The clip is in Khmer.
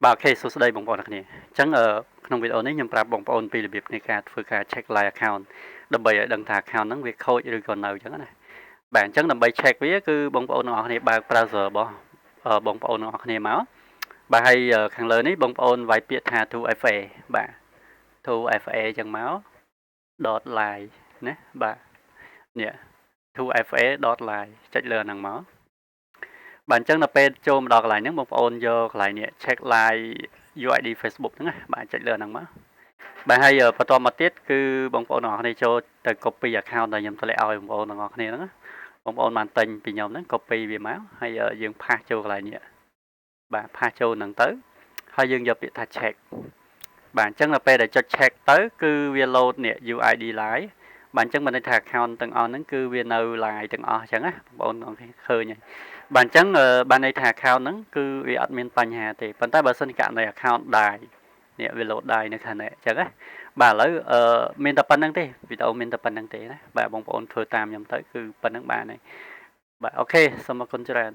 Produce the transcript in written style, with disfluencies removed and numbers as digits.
បាទអូខេសួស្តីបងប្អូនទាំងគ្នាអញ្ចឹងក្នុងវីដេអូនេះខ្ញុំប្រាប់បងប្អូនពីរបៀបនៃការធ្វើការ check live account ដើម្បីឲ្យដឹងថា account ហ្នឹងវាខូចឬក៏នៅអញ្ចឹងណាបាទអញ្ចឹងដើម្បី check វាគឺបងប្អូនទាំងអស់គ្នាបើក browser របស់បងប្អូនទាំងអស់គ្នាមកបាទហើយខាងលើនេះបងប្អូនវាយពាក្យថា 2FA បាទ 2FA អញ្ចឹងមក .live ណាបាទនេះ 2FA.live ចុចលើហ្នឹងមកបាទអញ្ចឹងដល់ពេលចូលមកដល់កន្លែងហ្នឹងបងប្អូនយកកន្លែងនេះ check live UID Facebook ហ្នឹងណាបាទចុចលើហ្នឹងមកបាទហើយបន្តមកទៀតគឺបងប្អូនទាំងអស់គ្នាចូលទៅ copy account ដែលខ្ញុំតម្លាក់ឲ្យបងប្អូនទាំងអស់គ្នាហ្នឹងបងប្អូនបានទិញពីខ្ញុំហ្នឹង copy វាមកហើយយើង pass ចូលកន្លែងនេះបាទ pass ចូលហ្នឹងទៅហើយយើងយកពាក្យថា check បាទអញ្ចឹងដល់ពេលដែលចុច check ទៅគឺវា load នេះ UID live បាទអញ្ចឹងមានន័យថា account ទាំងអស់ហ្នឹងគឺវានៅ live ទាំងអស់អញ្ចឹងណាបងប្អូនទាំងអស់គ្នាឃើញហើយបាទអញ្ចឹងបានន័យថា account ហ្នឹងគឺវាអត់មានបញ្ហាទេប៉ុន្តែបើសិនករណី account ដែរនេះវា load ដែរនៅខាងនេះអញ្ចឹងណាបាទឥឡូវមានតែប៉ុណ្្នឹងទេវីដេអូមានតែប៉ុណ្្នឹងទេណាបាទបងប្អូនធ្វើតាមខ្ញុំទៅគឺប៉ុណ្្នឹងបានហើយបាទអូខេសូមអរគុណច្រើន